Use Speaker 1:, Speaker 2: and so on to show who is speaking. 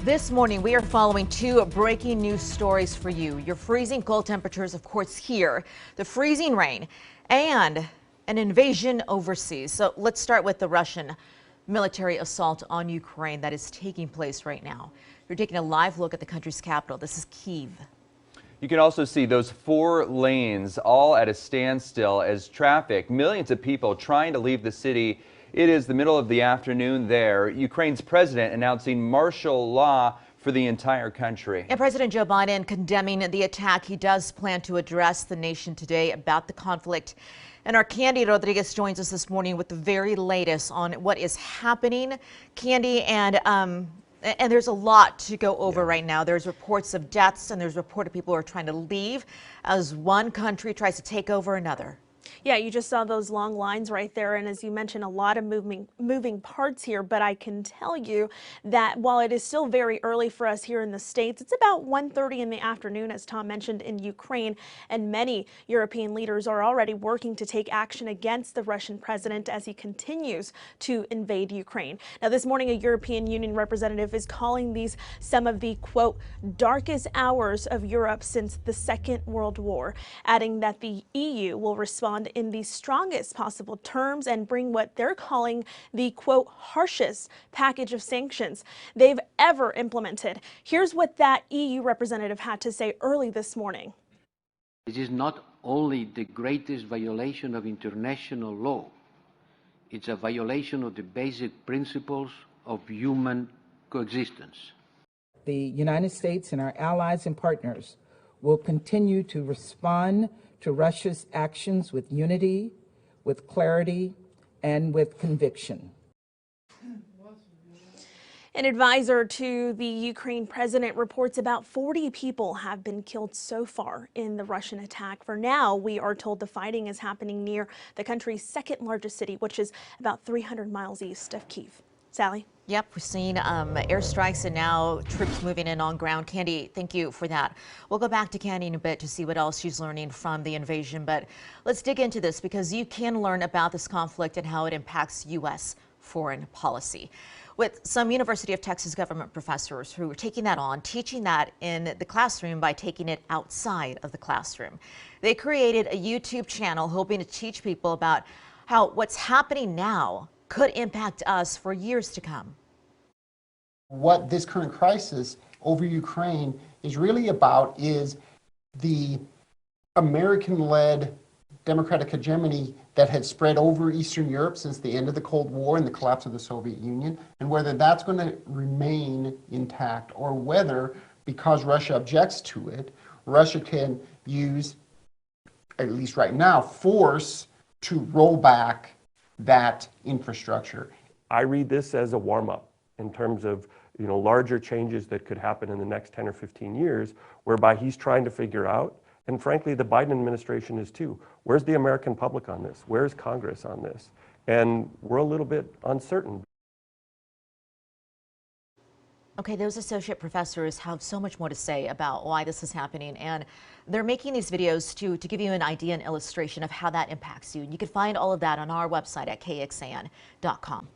Speaker 1: This morning, we are following two breaking news stories for you. Your freezing cold temperatures, of course, here, the freezing rain, and an invasion overseas. So let's start with the Russian military assault on Ukraine that is taking place right now. We're taking a live look at the country's capital. This is Kyiv.
Speaker 2: You can also see those 4 lanes all at a standstill as traffic, millions of people trying to leave the city. It is the middle of the afternoon there. Ukraine's president announcing martial law for the entire country.
Speaker 1: And President Joe Biden condemning the attack. He does plan to address the nation today about the conflict. And our Candy Rodriguez joins us this morning with the very latest on what is happening. Candy, and there's a lot to go over right now. There's reports of deaths and there's report of people who are trying to leave as one country tries to take over another.
Speaker 3: Yeah, you just saw those long lines right there. And as you mentioned, a lot of moving parts here. But I can tell you that while it is still very early for us here in the States, it's about 1:30 in the afternoon, as Tom mentioned, in Ukraine. And many European leaders are already working to take action against the Russian president as he continues to invade Ukraine. Now, this morning, a European Union representative is calling these some of the, quote, darkest hours of Europe since the Second World War, adding that the EU will respond in the strongest possible terms and bring what they're calling the, quote, harshest package of sanctions they've ever implemented. Here's what that EU representative had to say early this morning.
Speaker 4: This is not only the greatest violation of international law, it's a violation of the basic principles of human coexistence.
Speaker 5: The United States and our allies and partners will continue to respond to Russia's actions with unity, with clarity, and with conviction.
Speaker 3: An advisor to the Ukraine president reports about 40 people have been killed so far in the Russian attack. For now, we are told the fighting is happening near the country's second largest city, which is about 300 miles east of Kyiv. Sally?
Speaker 1: Yep, we're seeing airstrikes and now troops moving in on ground. Candy, thank you for that. We'll go back to Candy in a bit to see what else she's learning from the invasion. But let's dig into this because you can learn about this conflict and how it impacts U.S. foreign policy. With some University of Texas government professors who are taking that on, teaching that in the classroom by taking it outside of the classroom. They created a YouTube channel hoping to teach people about how what's happening now could impact us for years to come.
Speaker 6: What this current crisis over Ukraine is really about is the American-led democratic hegemony that had spread over Eastern Europe since the end of the Cold War and the collapse of the Soviet Union, and whether that's going to remain intact or whether, because Russia objects to it, Russia can use, at least right now, force to roll back that infrastructure.
Speaker 7: I read this as a warm-up in terms of larger changes that could happen in the next 10 or 15 years, whereby he's trying to figure out, and frankly the Biden administration is too, where's the American public on this? Where's Congress on this? And we're a little bit uncertain.
Speaker 1: Okay, those associate professors have so much more to say about why this is happening, and they're making these videos to give you an idea and illustration of how that impacts you. And you can find all of that on our website at KXAN.com.